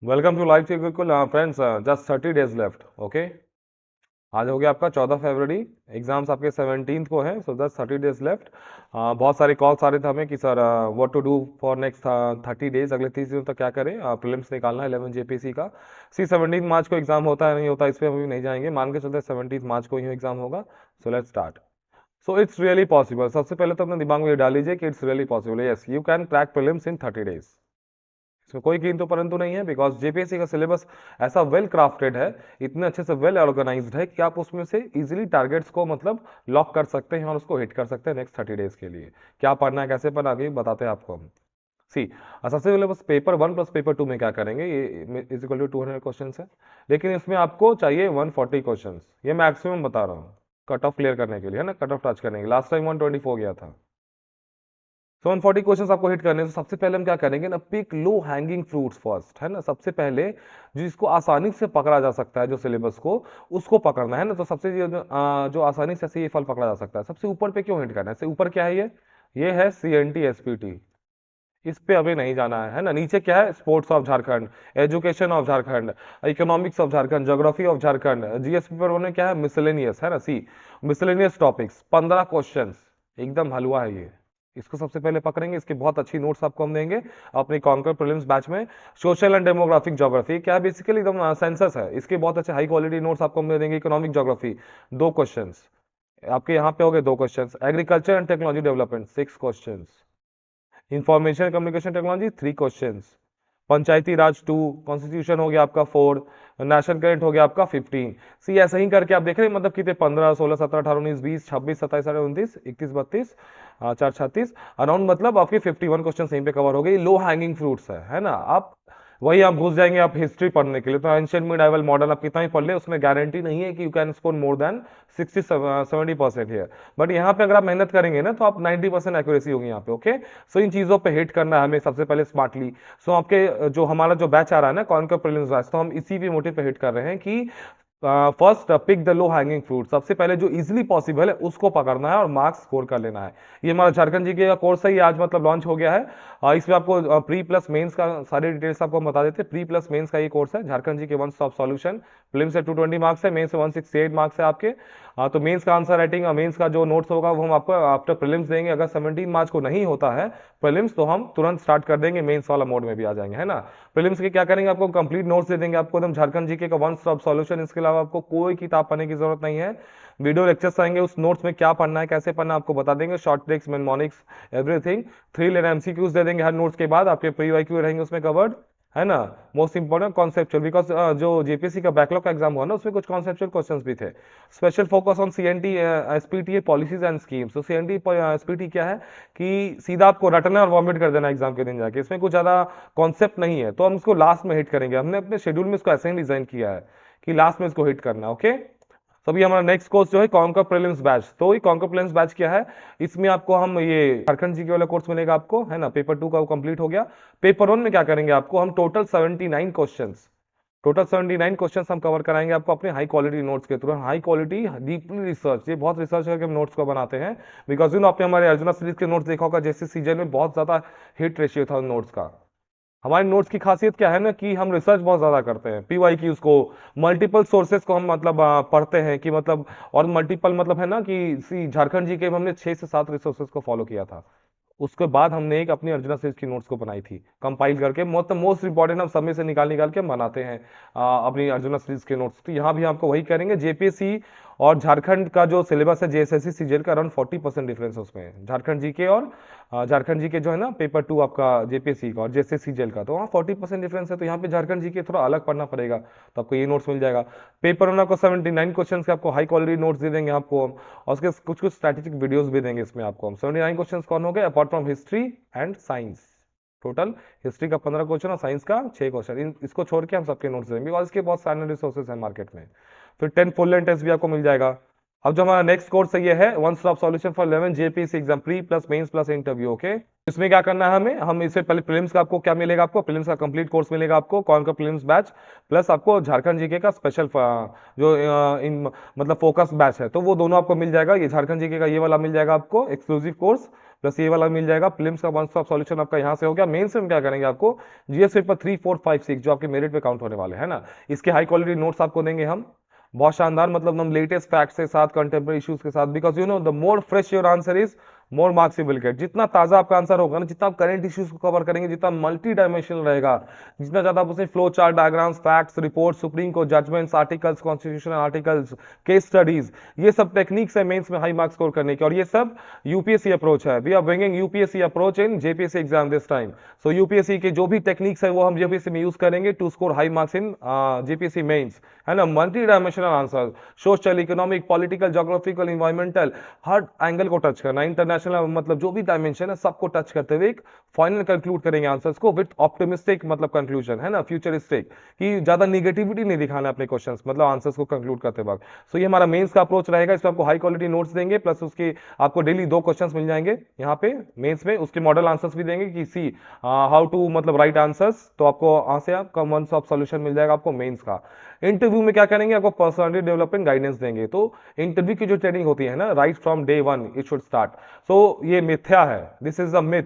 Welcome to life Gurukul friends. Just 30 days left. Okay, आज हो गया आपका 14 फरवरी। एग्जाम्स आपके 17 को है, सो जस्ट 30 डेज लेफ्ट। बहुत सारे कॉल्स आ रहे थे हमें कि sir what to do for next 30 days, अगले 30 दिनों तक क्या करें। प्रीलिम्स निकालना है 11 जेपीसी का। 17 मार्च को एग्जाम होता है नहीं होता इस पर हम अभी नहीं जाएंगे, मान के चलते 17 मार्च को ही एग्जाम होगा। So let's start. So it's really possible. सबसे पहले तो अपने दिमाग में ये डाल लीजिए कि it's really possible, yes you can crack prelims in 30 days. इसमें कोई किंतु परंतु नहीं है, बिकॉज जेपीएससी का सिलेबस ऐसा वेल क्राफ्टेड है, इतने अच्छे से वेल ऑर्गेनाइज्ड है कि आप उसमें से इजीली टारगेट्स को मतलब लॉक कर सकते हैं और उसको हिट कर सकते हैं नेक्स्ट 30 डेज के लिए। क्या पढ़ना है, कैसे पढ़ना है, बताते हैं आपको हम। सी, सबसे पहले बस पेपर 1 प्लस पेपर 2 में क्या करेंगे, ये इज इक्वल टू 200 क्वेश्चन है, लेकिन इसमें आपको चाहिए 140 क्वेश्चन। ये मैक्सिमम बता रहा हूँ कट ऑफ क्लियर करने के लिए, है ना, कट ऑफ टच करने के लिए। लास्ट टाइम 124 गया था। तो 140 क्वेश्चंस आपको हिट करने हैं। तो सबसे पहले हम क्या करेंगे ना, pick low hanging fruits first, है ना। सबसे पहले जिसको आसानी से पकड़ा जा सकता है, जो सिलेबस को, उसको पकड़ना है ना। तो सबसे जो आसानी से ये फल पकड़ा जा सकता है, सबसे ऊपर पे क्यों हिट करना है। सबसे ऊपर क्या है, ये है सीएनटी एसपीटी। इस पे अभी नहीं जाना है ना। नीचे क्या है, sports of Jharkhand, education of Jharkhand, economics of Jharkhand, geography of Jharkhand. GS paper one में क्या है, मिसलेनियस, है ना। सी, मिसलेनियस टॉपिक्स 15 क्वेश्चन, एकदम हलवा है ये। इसको सबसे पहले पकड़ेंगे, इसकी बहुत अच्छी नोट्स आपको हम देंगे अपनी कॉन्कर प्रीलिम्स बैच में। सोशल एंड डेमोग्राफिक ज्योग्राफी क्या है, बेसिकली एकदम सेंसस है, इसके बहुत अच्छे हाई क्वालिटी नोट्स आपको हम दे देंगे। इकोनॉमिक ज्योग्राफी 2 क्वेश्चन आपके यहाँ पे हो गए, 2 question. Agriculture and technology development 6 question. Information communication technology 3 questions. Panchayati Raj 2, constitution हो गया आपका 4, नेशनल करंट हो गया आपका 15। सी, ऐसे ही करके आप देख रहे हैं, मतलब कितने 15 16 17 18 19 20 26 27 29 31 32 4 36 अराउंड, मतलब आपके 51 क्वेश्चन यहीं पे कवर हो गए। लो हैंगिंग फ्रूट्स है ना। आप वही आप घुस जाएंगे आप हिस्ट्री पढ़ने के लिए, तो एंशियंट मिडाइवल मॉडर्न आप कितना ही पढ़ ले, उसमें गारंटी नहीं है कि you can score more than 60-70% है। बट यहाँ पे अगर आप मेहनत करेंगे ना, तो आप 90% एक्यूरेसी होगी यहाँ पे। ओके, सो इन चीजों पे हिट करना है हमें सबसे पहले स्मार्टली। सो आपके जो हमारा जो बैच आ रहा है ना, कॉन्कर प्रीलिम्स बैच, तो हम इसी भी मोटिव पे हिट कर रहे हैं कि first pick the low hanging fruit. सबसे पहले जो इजीली पॉसिबल है उसको पकड़ना है और मार्क्स स्कोर कर लेना है। ये हमारा झारखंड जी का कोर्स है, ये आज मतलब लॉन्च हो गया है। इसमें आपको प्री प्लस मेंस का सारे डिटेल्स आपको हम बता देते हैं। प्री प्लस मेंस का ये कोर्स है, झारखंड जी के वन स्टॉप सॉल्यूशन। फिल्म से 220 मार्क्स है, मेंस से 168 मार्क्स है आपके। तो मेंस का आंसर राइटिंग, मेंस का जो नोट्स होगा वो हम आपको आफ्टर प्रीलिम्स देंगे। अगर 17 मार्च को नहीं होता है प्रीलिम्स, तो हम तुरंत स्टार्ट कर देंगे, मेंस वाला मोड में भी आ जाएंगे, है ना। प्रीलिम्स के क्या करेंगे, आपको कंप्लीट नोट्स दे देंगे, आपको एकदम झारखंड जीके का वन स्टॉप सॉल्यूशन। इसके अलावा आपको कोई किताब पढ़ने की जरूरत नहीं है। वीडियो लेक्चर्स आएंगे, उस नोट्स में क्या पढ़ना है, कैसे पढ़ना है आपको बता देंगे। Short tricks, mnemonics, everything. 3 layer MCQs दे देंगे हर नोट्स के बाद, आपके प्री वाईक्यू रहेंगे उसमें कवर्ड, है ना। मोस्ट इंपॉर्टेंट कॉन्सेप्चुअल, बिकॉज जो जेपीएससी का बैकलॉग का एग्जाम हुआ ना, उसमें कुछ कॉन्सेप्चुअल क्वेश्चंस भी थे। Special focus on CNT SPT policies and schemes. तो सीएनटी एसपीटी क्या है कि सीधा आपको रटना और वॉमिट कर देना एग्जाम के दिन जाके, इसमें कुछ ज्यादा कॉन्सेप्ट नहीं है, तो हम इसको लास्ट में हिट करेंगे। हमने अपने शेड्यूल में इसको ऐसे ही डिजाइन किया है कि लास्ट में इसको हिट करना। ओके, सभी हमारा नेक्स्ट कोर्स जो है कॉन्कर प्रीलिम्स बैच। तो ये कॉन्कर प्रीलिम्स बैच क्या है, इसमें आपको हम ये झारखंड जी के वाला कोर्स मिलेगा आपको, है ना। पेपर 2 का कंप्लीट हो गया। पेपर 1 में क्या करेंगे, आपको हम टोटल 79 क्वेश्चंस, टोटल 79 क्वेश्चंस हम कवर कराएंगे आपको अपने हाई क्वालिटी नोट्स के through. High quality deeply research, ये बहुत रिसर्च करके हम नोट्स को बनाते हैं। बिकॉज यू नो, आपने हमारे अर्जुना सीरीज के नोट्स देखा होगा, जैसे सीजन में बहुत ज्यादा हिट रेशियो था उन नोट्स का। हमारे नोट्स की खासियत क्या है ना, कि हम रिसर्च बहुत ज्यादा करते हैं, पीवाई की उसको मल्टीपल सोर्सेज को हम मतलब पढ़ते हैं कि मतलब, और मल्टीपल मतलब है ना कि सी झारखंड जी के हमने 6 से 7 रिसोर्सेज को फॉलो किया था। उसके बाद हमने एक अपनी अर्जुना सीरीज की नोट्स को बनाई थी कंपाइल करके, मतलब मोस्ट इंपॉर्टेंट हम सब में से निकाल निकाल के हम बनाते हैं अपनी अर्जुना सीरीज के नोट्स। तो यहाँ भी आपको वही करेंगे। जेपीएससी और झारखंड का जो सिलेबस है जेएसएससी सीजीएल का, अराउंड 40% डिफरेंस है उसमें, झारखंड जी के और झारखंड जी के जो है ना पेपर 2 आपका जेपीएससी का और जेएसएससी सीजीएल का, तो वहाँ 40% डिफरेंस है। तो यहाँ पे झारखंड जी के थोड़ा अलग पढ़ना पड़ेगा, तो आपको ये नोट्स मिल जाएगा। पेपर वन आपको 79 क्वेश्चन के आपको हाई क्वालिटी नोट्स दे देंगे आपको, और उसके कुछ कुछ स्ट्रेटेजिक वीडियोस भी देंगे इसमें आपको हम। 79 क्वेश्चन कौन हो गए, apart from history and science. Total history का 15 क्वेश्चन और साइंस का 6 क्वेश्चन, इसको छोड़ के हम सबके नोट्स देंगे, बिकॉज इसके बहुत सारे रिसोर्सेज हैं मार्केट में। फिर 10 फुल लेंथ टेस्ट भी आपको मिल जाएगा। अब जो हमारा नेक्स्ट कोर्स है, ये है one stop solution for 11 JPSC exam, pre plus mains plus interview. Okay, इसमें क्या करना है हमें, हम इससे पहले प्रीलिम्स का आपको क्या मिलेगा, आपको प्रीलिम्स का कंप्लीट कोर्स मिलेगा आपको, कौन का प्रीलिम्स बैच, प्लस आपको झारखंड जीके का स्पेशल जो इन मतलब फोकस बैच है, तो वो दोनों आपको मिल जाएगा। ये झारखंड जीके का ये वाला मिल जाएगा आपको एक्सक्लूसिव कोर्स, प्लस ये वाला मिल जाएगा। प्रीलिम्स का वन स्टॉप सॉल्यूशन आपका यहाँ से हो गया। मेंस में क्या करेंगे, आपको जीएस पेपर 3, 4, 5, 6 जो आपके मेरिट पे काउंट होने वाले है ना, इसके हाई क्वालिटी नोट्स आपको देंगे हम, बहुत शानदार, मतलब हम लेटेस्ट फैक्ट्स के साथ, कंटेम्प्रेरी इश्यूज के साथ, because you know the more fresh your answer is more marks you will get. जितना ताजा आपका आंसर होगा ना, जितना आप करंट इश्यूज को कवर करेंगे, जितना मल्टी डायमेंशनल रहेगा, जितना ज्यादा आप उसमें flow chart, diagrams, facts, report, supreme court judgements, articles, constitutional articles, case studies, ये सब टेक्निक्स है मेंस में हाई मार्क्स स्कोर करने की। और ये सब यूपीएससी अप्रोच है। We are bringing UPSC approach in JPSC exam this time. So UPSC के जो भी टेक्निक्स है वो हम जेपीएससी में यूज करेंगे to score high marks in JPSC mains, है ना। Multi dimensional answer, social, economic, political, geographical, environmental, हर एंगल को टच करना, इंटरनेशनल, मतलब जो भी डायमेंशन है सबको टच करते हुए एक फाइनल कंक्लूड करेंगे आंसर्स को विद ऑप्टिमिस्टिक, मतलब कंक्लूजन, है ना, फ्यूचरिस्टिक, कि ज्यादा निगेटिविटी नहीं दिखाना अपने क्वेश्चंस, मतलब आंसर्स को कंक्लूड करते वक्त। सो ये हमारा मेंस का अप्रोच रहेगा। इसमें आपको हाई क्वालिटी नोट्स देंगे, प्लस उसके आपको डेली 2 क्वेश्चंस मिल जाएंगे यहाँ पे मेंस में, उसके मॉडल आंसर्स भी देंगे कि सी हाउ टू, मतलब राइट आंसर्स, तो आपको यहाँ से आपका वन स्टॉप सॉल्यूशन मिल जाएगा आपको मेंस का। इंटरव्यू में क्या करेंगे, आपको पर्सनालिटी डेवलपमेंट गाइडेंस देंगे। तो इंटरव्यू की जो ट्रेनिंग होती है ना, right from day 1 it should start. So ये मिथ्या है, दिस इज अ मिथ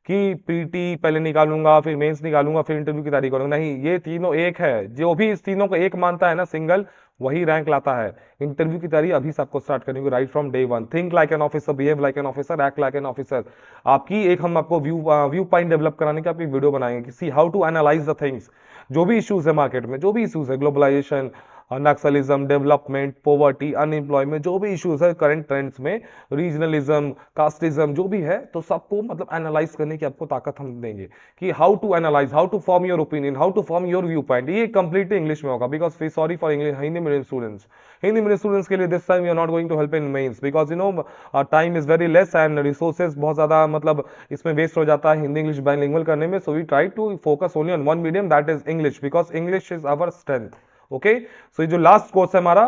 कि पीटी पहले निकालूंगा फिर मेंस निकालूंगा फिर इंटरव्यू की तैयारी करूंगा, नहीं, ये तीनों एक है। जो भी इस तीनों को एक मानता है ना, सिंगल, वही रैंक लाता है। इंटरव्यू की तैयारी अभी से आपको स्टार्ट करनी होगी, right from day 1। Think like an officer, behave like an officer, act like an officer. आपकी एक हम आपको व्यू पॉइंट डेवलप कराने की आपकी वीडियो बनाएंगे कि see how to analyse the things, जो भी इश्यूज है मार्केट में, जो भी इश्यूज है, globalisation, naxalism, development, poverty, unemployment, जो भी इश्यूज है करंट ट्रेंड्स में, रीजनलिज्म, कास्टिज्म, जो भी है, तो सबको मतलब एनालाइज करने की आपको ताकत हम देंगे कि how to analyse, how to form your opinion, how to form your viewpoint. ये कंप्लीटली इंग्लिश में होगा, because we sorry for English Hindi medium students. Hindi medium students के लिए this time we are not going to help in mains, because you know time is very less and resources बहुत ज्यादा, मतलब इसमें waste हो जाता है हिंदी इंग्लिश बाइलिंगुअल करने में। So we try to focus only on one medium, that is English, because English is our strength. Okay, so ये जो लास्ट कोर्स है हमारा,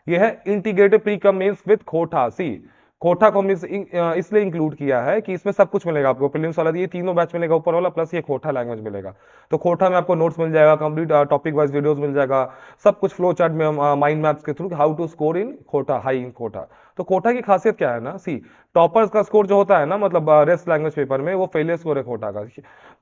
ये है integrated pre cum mains with खोटा। सी खोटा को इसलिए इंक्लूड किया है कि इसमें सब कुछ मिलेगा आपको, प्रीलिम्स वाला ये तीनों बैच मिलेगा ऊपर वाला, प्लस ये खोटा लैंग्वेज मिलेगा। तो खोटा में आपको नोट्स मिल जाएगा, कंप्लीट टॉपिक वाइज वीडियोस मिल जाएगा, सब कुछ फ्लो चार्ट में माइंड मैप्स के through how to score in खोटा, हाई इन खोटा। तो खोटा की खासियत क्या है ना, सी टॉपर्स का स्कोर जो होता है ना, मतलब रेस्ट लैंग्वेज पेपर में, वो फेलियर स्कोर है खोटा का।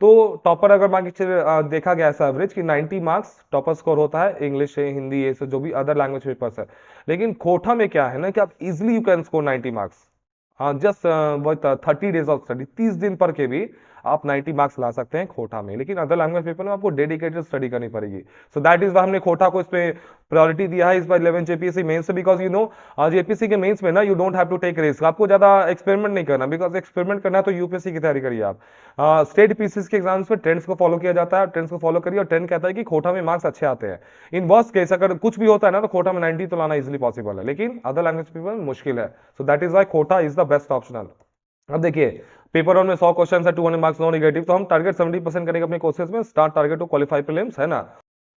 तो टॉपर अगर मान के देखा गया ऐसा एवरेज कि 90 मार्क्स टॉपर स्कोर होता है, इंग्लिश है, हिंदी है, जो भी अदर लैंग्वेज पेपर्स है। लेकिन खोटा में क्या है ना कि आप easily you can score 90 marks, हाँ, जस्ट 30 डेज ऑफ स्टडी, 30 दिन पर के भी आप 90 मार्क्स ला सकते हैं खोटा में। लेकिन अदर लैंग्वेज पेपर में आपको डेडिकेटेड स्टडी करनी पड़ेगी। सो दैट इज वाई हमने खोटा को इस पे प्रायोरिटी दिया है इस बार 11 जेपीएससी मेंस से, बिकॉज यू नो जेपीएससी के मेंस में ना you don't have to take risk, आपको ज्यादा एक्सपेरिमेंट नहीं करना, बिकॉज एक्सपेरिमेंट करना है तो यूपीएससी की तैयारी करिए आप। स्टेट पीसीएस के एग्जाम्स में ट्रेंड्स को फॉलो किया जाता है, ट्रेंड्स को फॉलो करिए, और ट्रेंड कहता है कि खोटा में मार्क्स अच्छे आते हैं। इन वर्स्ट केस अगर कुछ भी होता है ना, तो खोटा में 90 तो लाना इजिली पॉसिबल है, लेकिन अदर लैंग्वेज पेपर मुश्किल है। सो दैट इज वाई खोटा इज द बेस्ट ऑप्शनल। अब देखिए, पेपर 1 में 100 क्वेश्चन है, 200 मार्क्स, नो नेगेटिव, तो हम टारगेट 70% करेंगे अपने कोर्सेज में, start target to qualify prelims, है ना।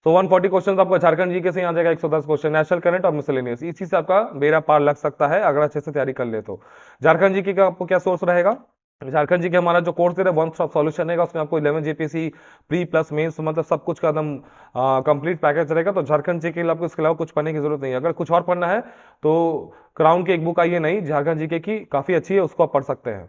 तो 140 क्वेश्चन आपका झारखंड जीके से आ जाएगा, 110 क्वेश्चन नेशनल करंट और मिसलेनियस, इसी से आपका बेड़ा पार लग सकता है अगर अच्छे से तैयारी कर ले तो। झारखंड जीके का आपको क्या सोर्स रहेगा, झारखंड जी के हमारा जो कोर्स दे रहा है वन स्टॉप सॉल्यूशन रहेगा, उसमें आपको 11 जेपीएससी प्री प्लस मेंस, मतलब सब कुछ का एकदम कंप्लीट पैकेज रहेगा। तो झारखंड जी के लिए आपको इसके अलावा कुछ पढ़ने की जरूरत नहीं है। अगर कुछ और पढ़ना है तो क्राउन की एक बुक आई है नई झारखंड जीके की, काफी अच्छी है, उसको आप पढ़ सकते हैं।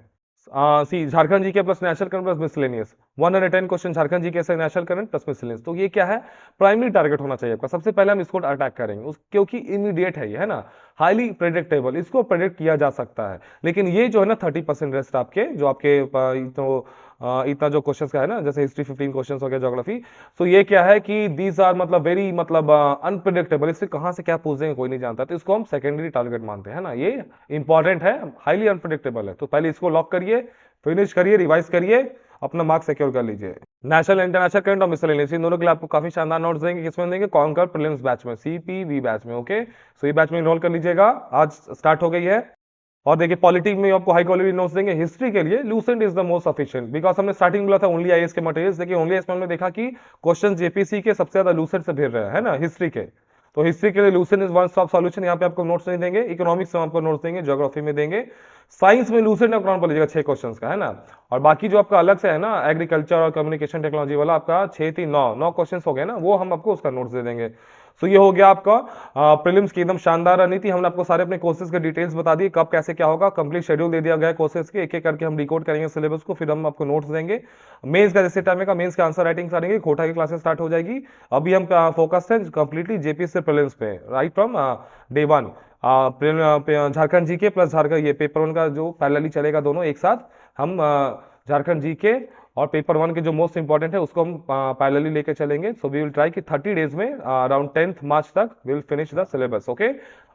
See Jharkhand GK plus national current plus miscellaneous, 110 question Jharkhand GK से नेशनल करंट प्लस मिसलेनियस। तो ये क्या है, प्राइमरी टारगेट होना चाहिए आपका। सबसे पहले हम इसको अटैक करेंगे क्योंकि इमीडिएट है ये, है ना, हाईली प्रेडिक्टेबल, इसको प्रेडिक्ट किया जा सकता है। लेकिन ये जो है ना 30% रेस्ट आपके, जो आपके तो इतना जो क्वेश्चन का है ना, जैसे हिस्ट्री 15 क्वेश्चन हो गया, ज्योग्राफी, तो ये क्या है कि दीज आर मतलब वेरी मतलब अनप्रिडिक्टेबल, इससे कहां से क्या पूछ देंगे कोई नहीं जानता, तो इसको हम सेकेंडरी टारगेट मानते हैं ना, ये इंपॉर्टेंट है, हाईली अनप्रिडिक्टेबल है। तो पहले इसको लॉक करिए, फिनिश करिए, रिवाइज करिए, अपना मार्क्स सिक्योर कर लीजिए। नेशनल इंटरनेशनल करंट और मिसलेनियस, इन दोनों के लिए आपको काफी शानदार नोट्स देंगे, किसमें देंगे, कॉन्कर प्रीलिम्स बैच में, सीपीवी बैच में। ओके, सो ये बैच में इनरोल कर लीजिएगा, आज स्टार्ट हो गई है। और देखिए पॉलिटिक्स में आपको हाई क्वालिटी नोट्स देंगे। हिस्ट्री के लिए Lucent is the most sufficient, because हमने स्टार्टिंग बोला था ओनली आईएएस के मटेरियल्स, देखिए ओनली आईएएस में देखा कि क्वेश्चन जेपीसी के सबसे ज्यादा लूसेंट से भेज रहे हैं, है ना, हिस्ट्री के। तो हिस्ट्री के लिए Lucent is one stop solution, यहाँ पे आपको नोट्स नहीं देंगे। इकोनॉमिक्स में आपको नोट्स देंगे, ज्योग्राफी में देंगे, साइंस में लूसेंट और ग्राउंड पर लीजिएगा 6 क्वेश्चन का, है ना। और बाकी जो आपका अलग से है ना एग्रीकल्चर और कम्युनिकेशन टेक्नोलॉजी वाला, आपका 6 3 9 क्वेश्चन हो गए ना, वो हम आपको उसका नोट्स दे देंगे। सो ये हो गया आपका प्रीलिम्स की एकदम शानदार रणनीति। हमने आपको सारे अपने कोर्सेज के डिटेल्स बता दिए, कब कैसे क्या होगा, कंप्लीट शेड्यूल दे दिया गया कोर्सेज के, एक एक करके हम डिकोड करेंगे सिलेबस को, फिर हम आपको नोट्स देंगे। मेंस का जैसे टाइम है, मेंस के आंसर राइटिंग करेंगे, कोटा की क्लासेस स्टार्ट हो जाएगी। अभी हम फोकस है कंप्लीटली जेपीएससी प्रीलिम्स पे, right from day one. Jharkhand GK plus Jharkhand ये पेपर वन का जो पैरेलली चलेगा दोनों एक साथ, हम झारखंड जीके और पेपर वन के जो मोस्ट इंपॉर्टेंट है उसको हम पैरेलली लेके चलेंगे। सो वी विल ट्राई कि 30 डेज में अराउंड 10th मार्च तक we will finish the syllabus, okay.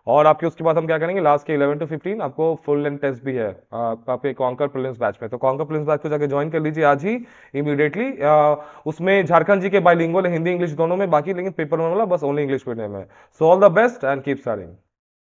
और आपके उसके बाद हम क्या करेंगे, लास्ट के 11 to 15 आपको फुल लेंथ टेस्ट भी है आपके कॉन्कर प्रीलिम्स बैच में। तो कॉन्कर प्रीलिम्स बैच को जाके ज्वाइन कर लीजिए आज ही इमीडिएटली। उसमें झारखंड जी के बाइलिंगुअल है, हिंदी इंग्लिश दोनों में, बाकी लेकिन पेपर वन वाला बस ओनली इंग्लिश मीडियम है। So all the best and keep studying.